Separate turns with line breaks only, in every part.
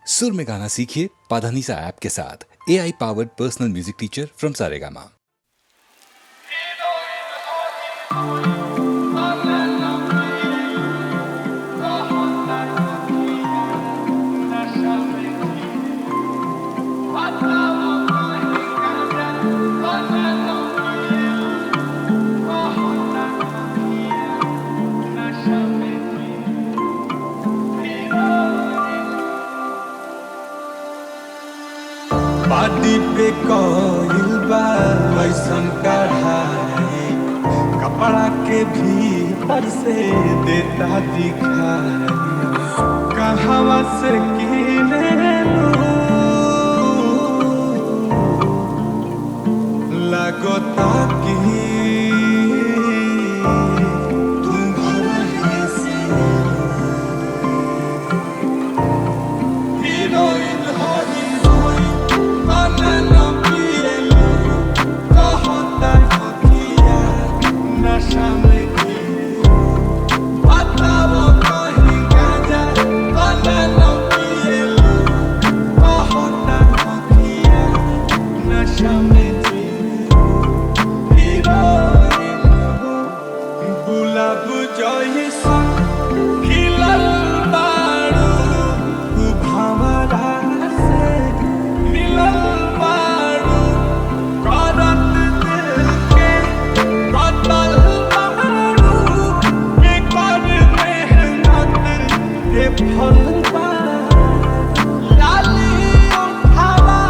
सुर में गाना सीखिए पाधानीसा ऐप के साथ। AI powered personal music teacher from Saregama.
Party पे कोइल बा वैसन कढ़ाई, कपड़ा के भीतर से देता दिखाई। कहवा से किने लगता कि तुम भरही से हीरोइन हो नशा में बताओ कहीं गाजा बनाना पिए बहुत नखिया नशा में हीरोइन गुलाब जैसा खिलल बारू भंवरा से मिलल बारू करत दिल के कतल बारू के कर मेहनत के फल बा लाली उठावा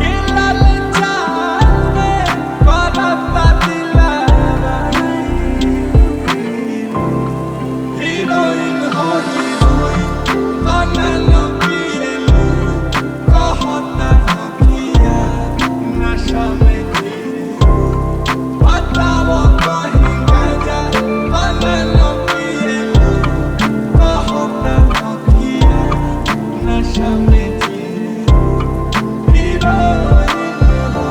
के लाल जाने करत दिलावा हीरोइन हो हीरोइन बनना पिएलू कहता नखिया नशा में बताओ कहीं गाजा बनना पिएलू कहता नखिया नशा में हीरोइन हो।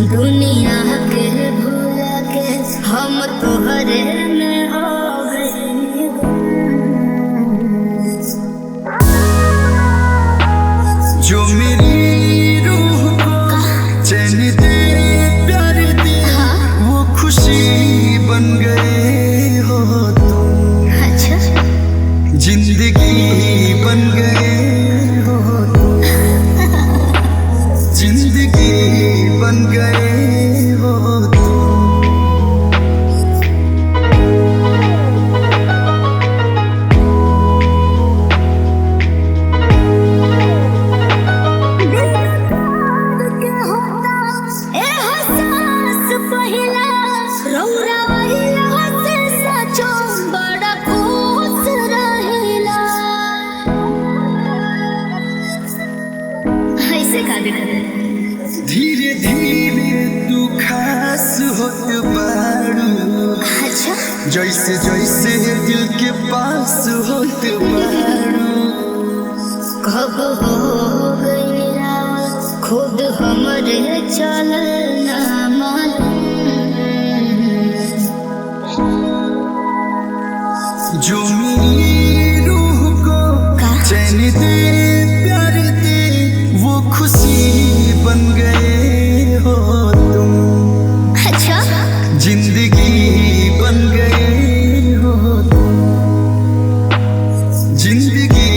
दुनिया के भूल के हम तोहरे में हो गए,
जो मेरी रूह को चैन दे प्यार दे वो खुशी बन गए हो तुम।
अच्छा
जिंदगी बन गए हो तुम। जिंदगी बन गए हो तुम। धीरे धीरे तू खास होत बारू,
अच्छा
जैसे जैसे दिल के पास होत बारू।
कब हो गई खुद हमरे चलना मालूम,
जो मेरी रूह को चैन दे प्यार दे वो खुशी बन गए हो तुम।
अच्छा
जिंदगी बन गए हो तुम। जिंदगी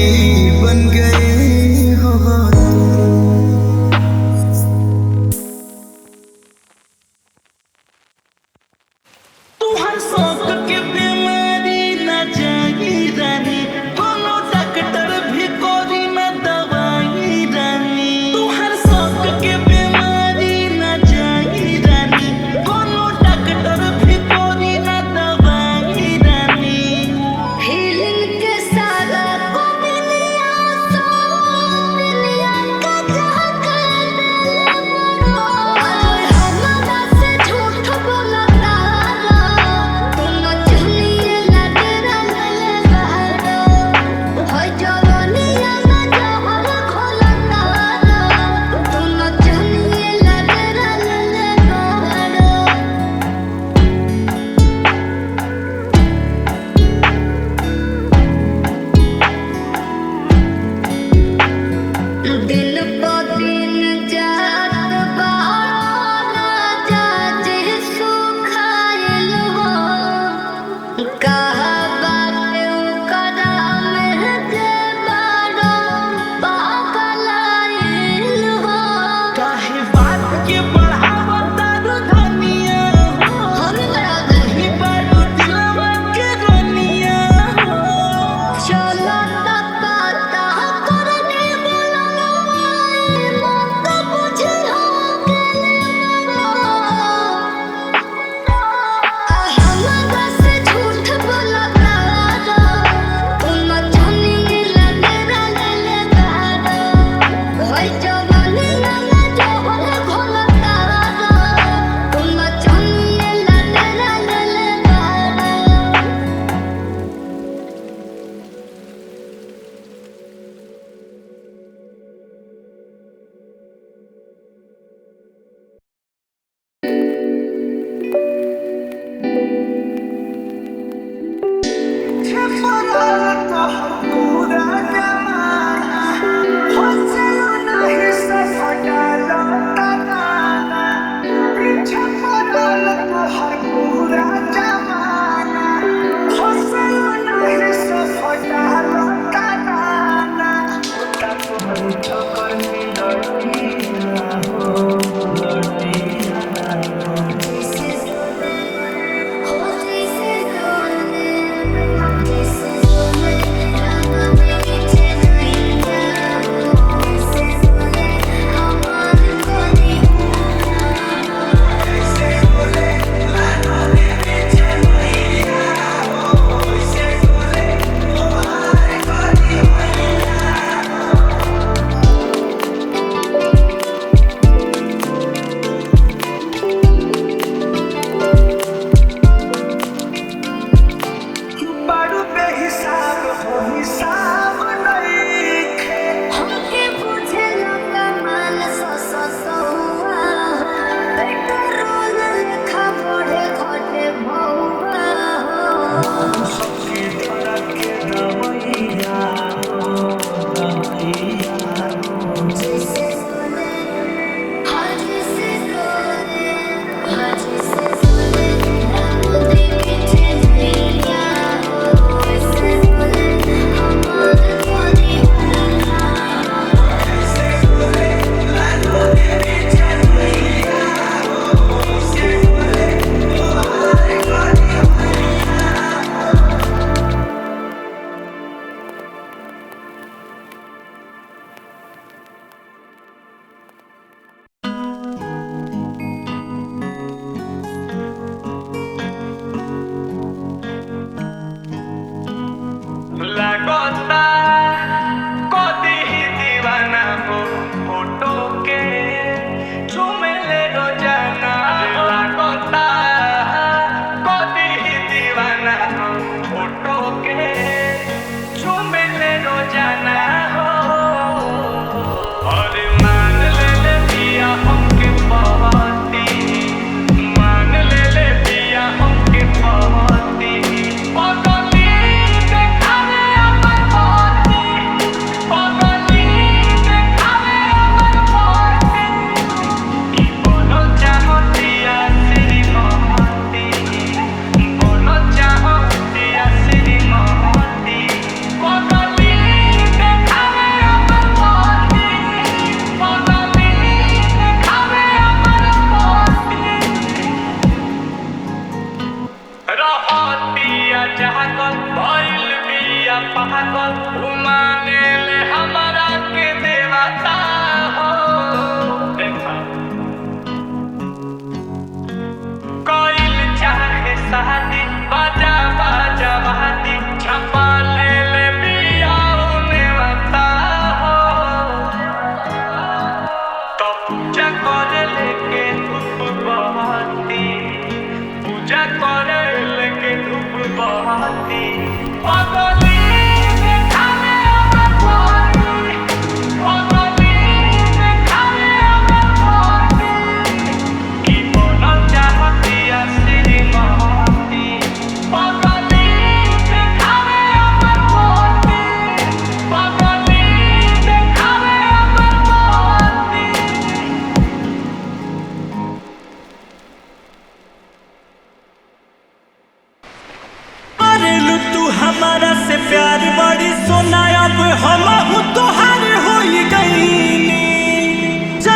बन गए हो तुम।
तू हर शौक के बीमारी न जागी रानी, कोनो डॉक्टर भी कोरी न दवाई रानी। तू हर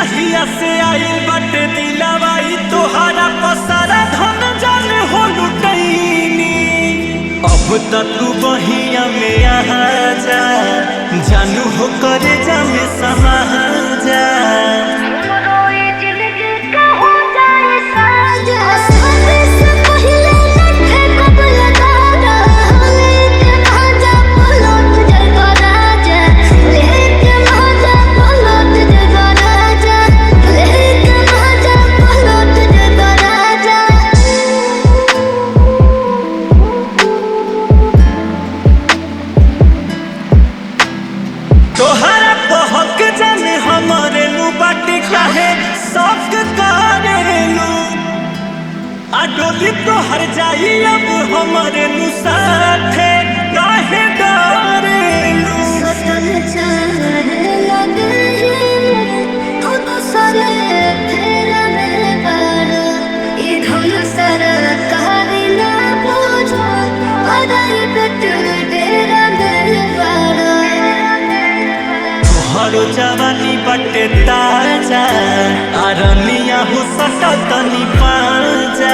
जहिया से आई बटे दिलवाई तोहरा पसारा धन जान हो लुटैनी अब त तू बहिया में आ जा जानू हो करे जा में समा जा तोहरा बहक जाने हमारे लू बाटी काहे सब करेलू आ डोली तोहर जाई अब हमारे लू साथे काहे डरेलू
सटल चाहे लगे हो तो सरे फेरा में बारा ये धुन सर कहानी ना पूछो अदाई पे डेरा में बारा
हरो जवानी बटे ताजा आरनिया हो सटतनी पाजा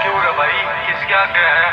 क्यों रे भाई किसके आगे है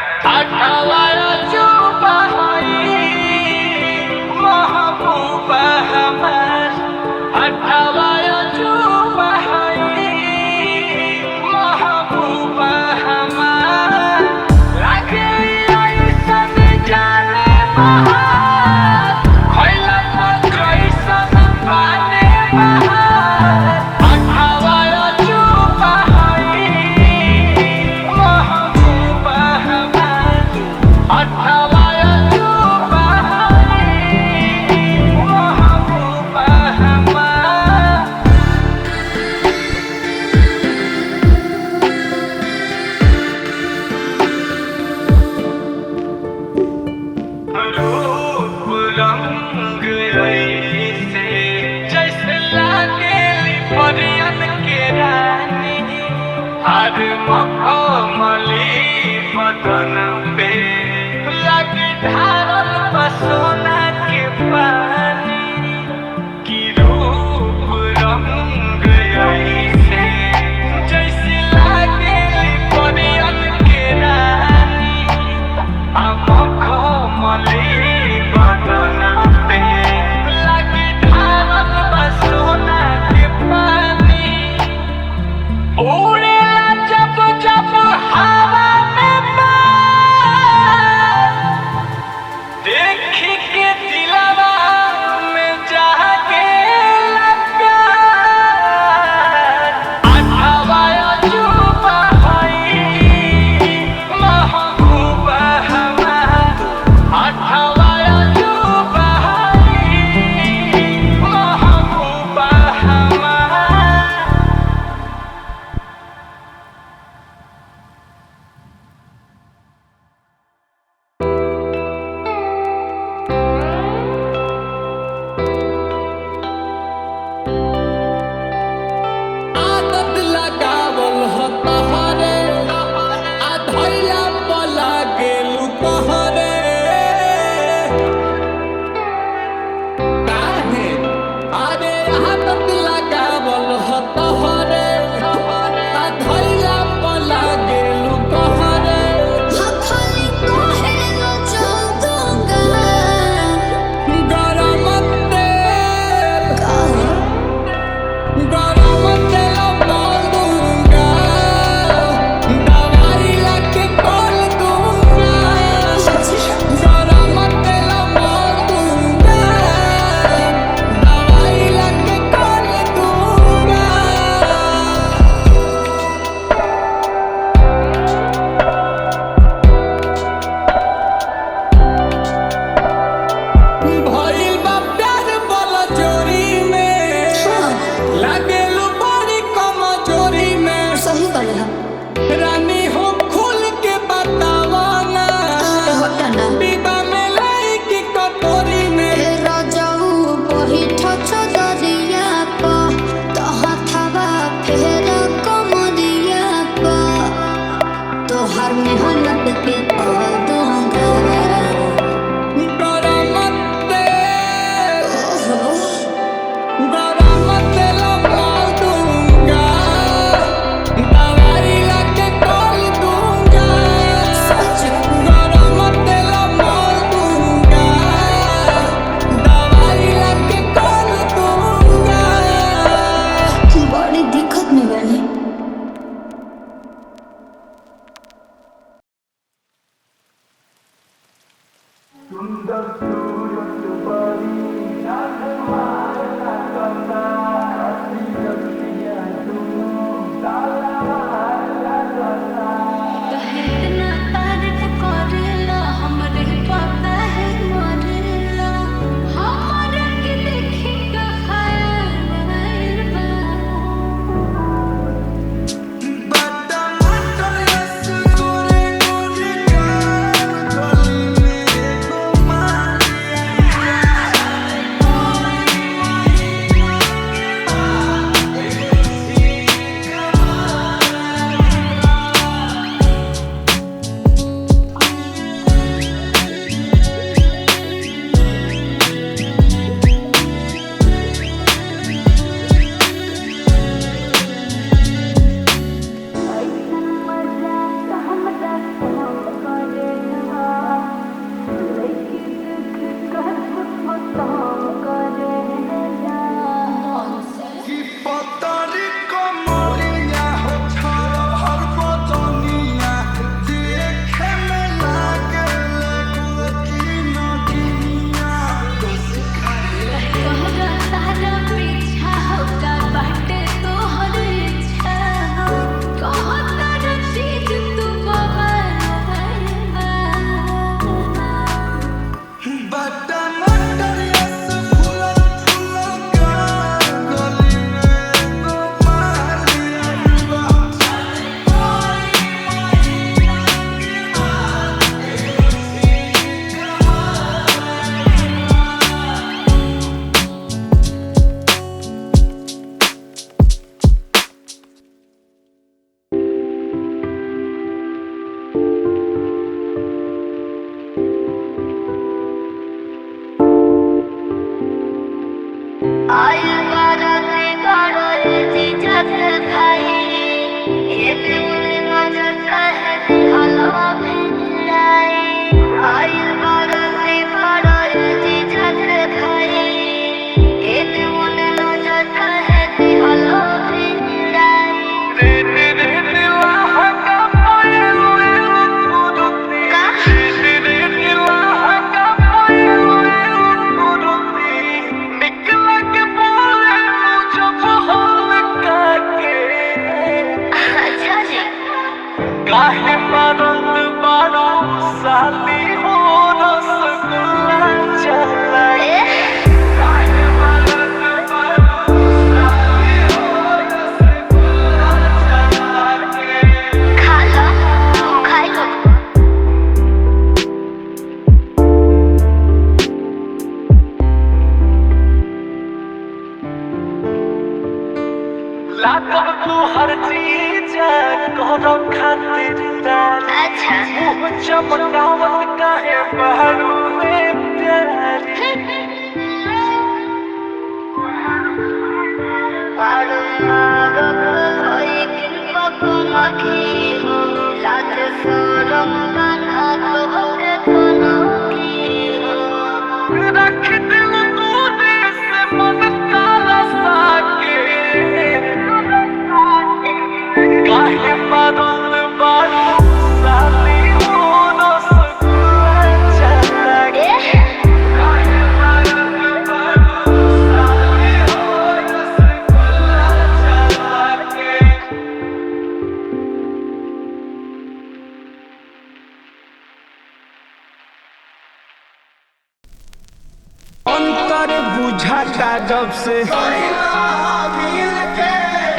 रूप रंग ऐसे जैसे लागेली परियन के रानी हर मखमली बदन पे लगी ढारल बसोना के पानी की रूप रंग ऐसे जैसे लागेली परियन के रानी मखमली बदन पे लगी ढारल बसोना के पानी उड़े जब जब हवा में बार देखी के लागब तू हर चीज करो खातिरदार
अच्छा
मुँह चमकावत काहे बहरू में प्यारी रख दिल तूने से मन तारा साके काहे मदद बारू साली हो रसगुल्ला चला के काहे मदद बारू साली हो रसगुल्ला चला के अंतर बुझाता जब से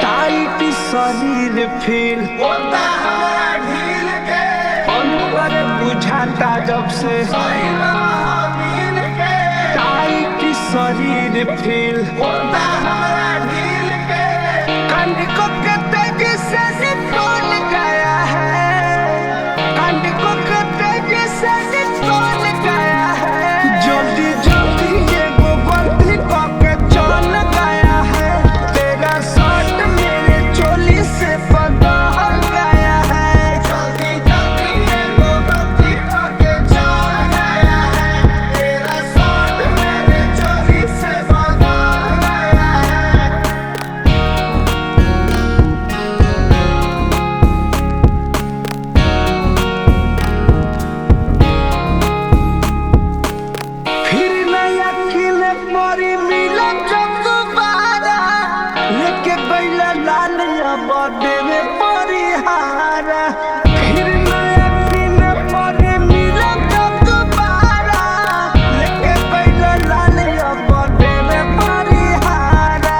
टाइट शरीर फील अंतर बुझाता जब से टाइट शरीर फील कंड को के तेजी से निकल गया है कंड को के तेजी से निकल गया है जल्दी जल्दी ये वो गलती करके चल गया है तेरा शर्ट मेरे चोली से बदल गया है जल्दी जल्दी ये वो गलती करके चल गया है तेरा शर्ट मेरे चोली से बदल गया है फिर नया किले मोरी मिला जब दोबारा लेके बैला लाल बर्थडे में परिहारा फिर नया किले मोरी मिला जब दोबारा लेके बैला लाल बर्थडे में परिहारा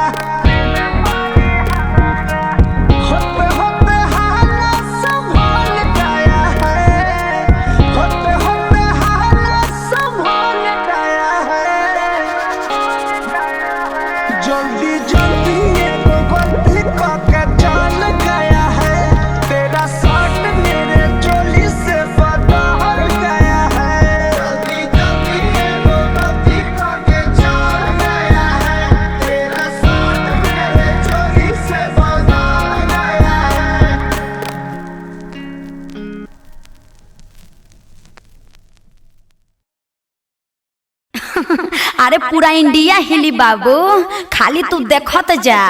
होते होते हालत संभल गया है होते होते हालत संभल गया है जल्दी जल्दी ये वो गलती करके चल गया है तेरा शर्ट मेरे चोली से बदल गया है जल्दी जल्दी ये वो गलती करके चल गया है तेरा शर्ट मेरे चोली से बदल गया है
अरे पूरा इंडिया हिली बाबू खाली तू देखत जा।